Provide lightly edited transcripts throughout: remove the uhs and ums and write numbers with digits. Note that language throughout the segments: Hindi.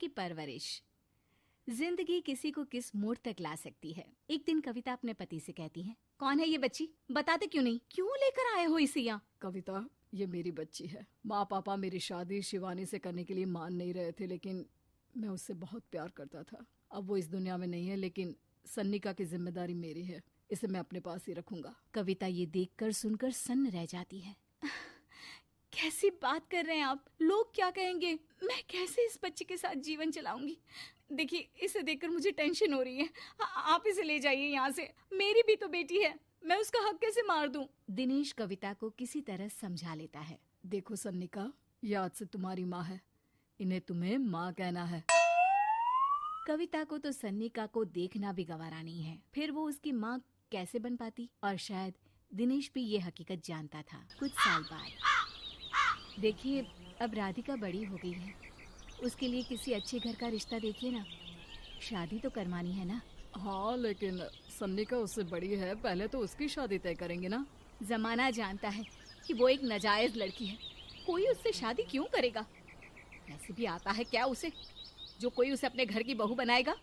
की परवरिश। जिंदगी किसी को किस मोड़ तक ला सकती है। एक दिन कविता अपने पति से कहती है, कौन है ये बच्ची, बताते क्यों नहीं, क्यों लेकर आए हो इसे यहाँ? कविता, ये मेरी बच्ची है। माँ पापा मेरी शादी शिवानी से करने के लिए मान नहीं रहे थे, लेकिन मैं उससे बहुत प्यार करता था। अब वो इस दुनिया में नहीं है, लेकिन सन्निका की जिम्मेदारी मेरी है। इसे मैं अपने पास ही रखूंगा। कविता ये देखकर सुनकर सन्न रह जाती है। कैसी बात कर रहे हैं आप? लोग क्या कहेंगे? मैं कैसे इस बच्चे के साथ जीवन चलाऊंगी? देखिए, इसे देखकर मुझे टेंशन हो रही है। आप इसे ले जाइए यहाँ से। मेरी भी तो बेटी है, मैं उसका हक कैसे मार दूं? दिनेश कविता को किसी तरह समझा लेता है। देखो सन्निका, ये आज से तुम्हारी माँ है, इन्हें तुम्हें माँ कहना है। कविता को तो सन्निका को देखना भी गवारा नहीं है, फिर वो उसकी माँ कैसे बन पाती? और शायद दिनेश भी ये हकीकत जानता था। कुछ साल बाद देखिए, अब राधिका बड़ी हो गई है, उसके लिए किसी अच्छे घर का रिश्ता देखिए ना। शादी तो करवानी है ना? हाँ, लेकिन सन्निका उससे बड़ी है, पहले तो उसकी शादी तय करेंगे ना। जमाना जानता है कि वो एक नाजायज लड़की है, कोई उससे शादी क्यों करेगा? वैसे भी आता है क्या उसे, जो कोई उसे अपने घर की बहू बनाएगा?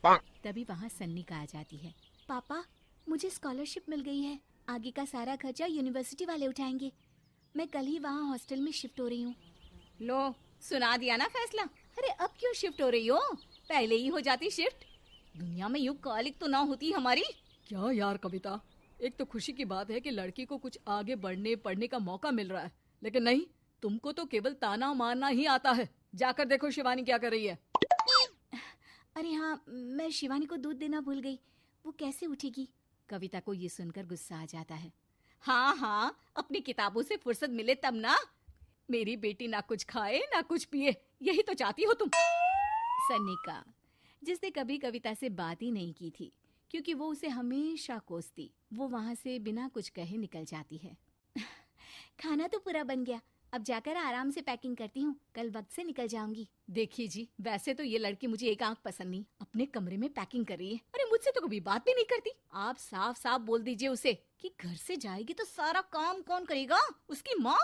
तभी वहाँ सन्निका आ जाती है। पापा, मुझे स्कॉलरशिप मिल गई है, आगे का सारा खर्चा यूनिवर्सिटी वाले उठाएंगे। मैं कल ही वहाँ हॉस्टल में शिफ्ट हो रही हूँ। लो, सुना दिया ना फैसला। अरे अब क्यों शिफ्ट हो रही हो? पहले ही हो जाती शिफ्ट। दुनिया में यूं कालिक तो ना होती हमारी। क्या यार कविता, एक तो खुशी की बात है कि लड़की को कुछ आगे बढ़ने पढ़ने का मौका मिल रहा है, लेकिन नहीं, तुमको तो केवल ताना मारना ही आता है। जाकर देखो शिवानी क्या कर रही है। अरे हाँ, मैं शिवानी को दूध देना भूल गई, वो कैसे उठेगी? कविता को ये सुनकर गुस्सा आ जाता है। हाँ हाँ, अपनी किताबों से फुर्सत मिले तब ना। मेरी बेटी ना कुछ खाए ना कुछ पिए, यही तो चाहती हो तुम। सन्निका, जिसने कभी कविता से बात ही नहीं की थी, क्योंकि वो उसे हमेशा कोसती, वो वहां से बिना कुछ कहे निकल जाती है। खाना तो पूरा बन गया, अब जाकर आराम से पैकिंग करती हूँ, कल वक्त से निकल जाऊंगी। देखिए जी, वैसे तो ये लड़की मुझे एक आंख पसंद नहीं, अपने कमरे में पैकिंग कर रही है। अरे मुझसे तो कभी बात भी नहीं करती। आप साफ साफ बोल दीजिए उसे कि घर से जाएगी तो सारा काम कौन करेगा? उसकी माँ।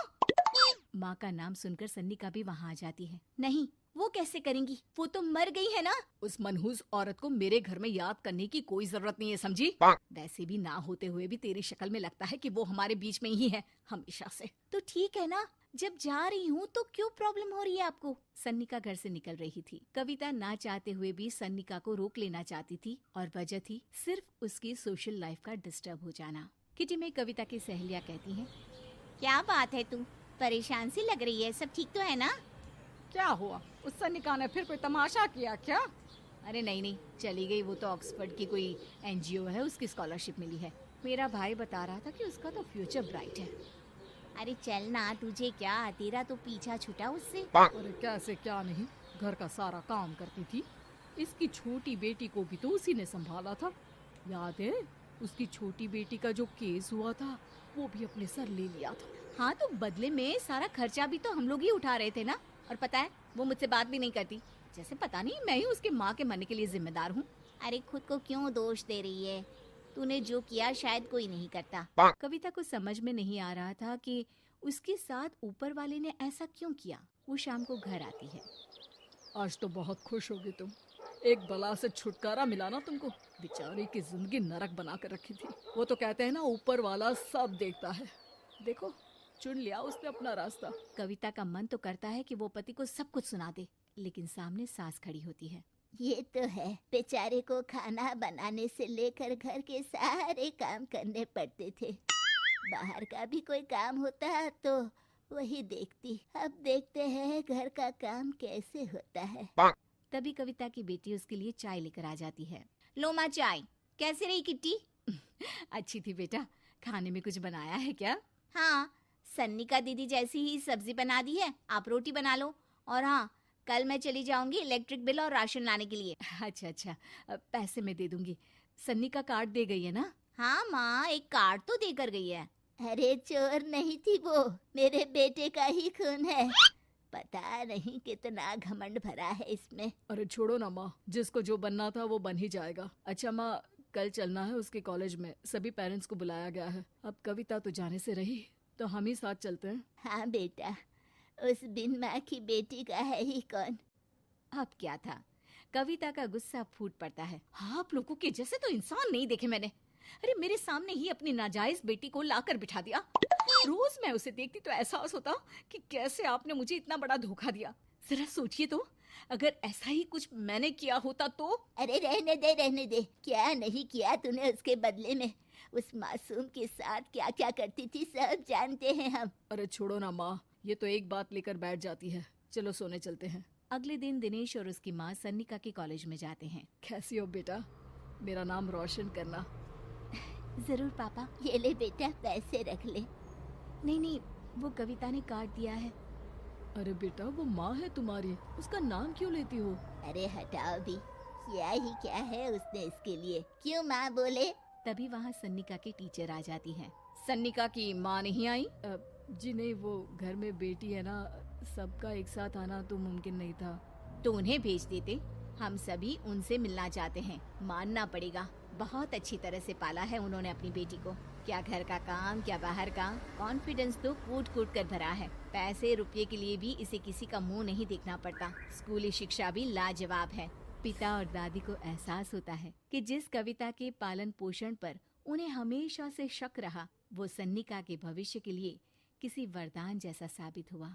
माँ का नाम सुनकर सन्निका भी वहाँ आ जाती है। नहीं, वो कैसे करेंगी, वो तो मर गई है ना। उस मनहूस औरत को मेरे घर में याद करने की कोई जरूरत नहीं है, समझी? वैसे भी ना होते हुए भी तेरी शक्ल में लगता है कि वो हमारे बीच में ही है हमेशा से। तो ठीक है ना, जब जा रही हूँ तो क्यों प्रॉब्लम हो रही है आपको? सन्निका घर से निकल रही थी। कविता ना चाहते हुए भी सन्निका को रोक लेना चाहती थी, और वजह थी सिर्फ उसकी सोशल लाइफ का डिस्टर्ब हो जाना। किटी में कविता की सहेलियाँ कहती हैं, क्या बात है, तू परेशान सी लग रही है, सब ठीक तो है ना? क्या हुआ, उस सन्निका ने फिर कोई तमाशा किया क्या? अरे नहीं नहीं, चली गई, वो तो ऑक्सफोर्ड की कोई एनजीओ है, उसकी स्कॉलरशिप मिली है। मेरा भाई बता रहा था कि उसका तो फ्यूचर ब्राइट है। अरे चल ना, तुझे क्या, तेरा तो पीछा छूटा उससे। अरे कैसे क्या नहीं, घर का सारा काम करती थी। इसकी छोटी बेटी को भी तो उसी ने संभाला था, याद है? उसकी छोटी बेटी का जो केस हुआ था, वो भी अपने सर ले लिया था। हाँ, तो बदले में सारा खर्चा भी तो हम लोग ही उठा रहे थे ना। और पता है, वो मुझसे बात भी नहीं करती, जैसे पता नहीं मैं ही उसके माँ के मरने के लिए जिम्मेदार हूँ। अरे खुद को क्यों दोष दे रही है? तूने जो किया शायद कोई नहीं करता। कविता को समझ में नहीं आ रहा था कि उसके साथ ऊपर वाले ने ऐसा क्यों किया। वो शाम को घर आती है। आज तो बहुत खुश होगी तुम, एक बला से छुटकारा मिला ना तुमको। बेचारी की जिंदगी नरक बना कर रखी थी। वो तो कहते हैं ना, ऊपर वाला सब देखता है। देखो, चुन लिया उसने अपना रास्ता। कविता का मन तो करता है कि वो पति को सब कुछ सुना दे, लेकिन सामने सास खड़ी होती है। ये तो है, बेचारे को खाना बनाने से लेकर घर के सारे काम करने पड़ते थे। बाहर का भी कोई काम होता तो वही देखती। अब देखते हैं घर का काम कैसे होता है। तभी कविता की बेटी उसके लिए चाय लेकर आ जाती है। लो माँ चाय। कैसे रही किट्टी? अच्छी थी बेटा, खाने में कुछ बनाया है क्या? हाँ, सन्निका दीदी जैसी ही सब्जी बना दी है, आप रोटी बना लो। और हाँ, कल मैं चली जाऊंगी इलेक्ट्रिक बिल और राशन लाने के लिए। अच्छा अच्छा, पैसे मैं दे दूंगी। सन्नी का कार्ड दे गई है ना? हाँ माँ, एक कार्ड तो देकर गई है। अरे चोर नहीं थी वो, मेरे बेटे का ही खून है। पता नहीं कितना घमंड भरा है इसमें। अरे छोड़ो ना माँ, जिसको जो बनना था वो बन ही जाएगा। अच्छा माँ, कल चलना है उसके कॉलेज में, सभी पेरेंट्स को बुलाया गया है। अब कविता तो जाने से रही, तो हम ही साथ चलते हैं। हाँ बेटा, उस बिन माँ की बेटी का है ही कौन। अब क्या था, कविता का गुस्सा फूट पड़ता है। आप लोगों के जैसे तो इंसान नहीं देखे मैंने। अरे मेरे सामने ही अपनी नाजायज बेटी को लाकर बिठा दिया। रोज मैं उसे देखती तो एहसास होता कि कैसे आपने मुझे इतना बड़ा धोखा दिया। जरा सोचिए तो, अगर ऐसा ही कुछ मैंने किया होता तो। अरे रहने दे, क्या नहीं किया तूने उसके बदले में। उस मासूम के साथ क्या क्या करती थी सब जानते हैं हम। अरे छोड़ो ना माँ, ये तो एक बात लेकर बैठ जाती है। चलो सोने चलते हैं। अगले दिन दिनेश और उसकी माँ सन्निका के कॉलेज में जाते हैं। कैसी हो बेटा? मेरा नाम रोशन करना। जरूर पापा। ये ले बेटा, पैसे रख ले। नहीं, वो कविता ने काट दिया है। अरे बेटा, वो माँ है तुम्हारी, उसका नाम क्यों लेती हो? अरे हटाओ भी, क्या ही क्या है उसने इसके लिए, क्यों माँ बोले। तभी वहाँ सन्निका की टीचर आ जाती हैं। सन्निका की माँ नहीं आई? जी नहीं, वो घर में बेटी है ना, सबका एक साथ आना तो मुमकिन नहीं था। तो उन्हें भेज देते। हम सभी उनसे मिलना चाहते हैं। मानना पड़ेगा, बहुत अच्छी तरह से पाला है उन्होंने अपनी बेटी को। क्या घर का काम, क्या बाहर का। कॉन्फिडेंस तो कूट कूट कर भरा है। पैसे रुपये के लिए भी इसे किसी का मुंह नहीं देखना पड़ता। स्कूली शिक्षा भी लाजवाब है। पिता और दादी को एहसास होता है कि जिस कविता के पालन पोषण पर उन्हें हमेशा से शक रहा, वो सन्निका के भविष्य के लिए किसी वरदान जैसा साबित हुआ।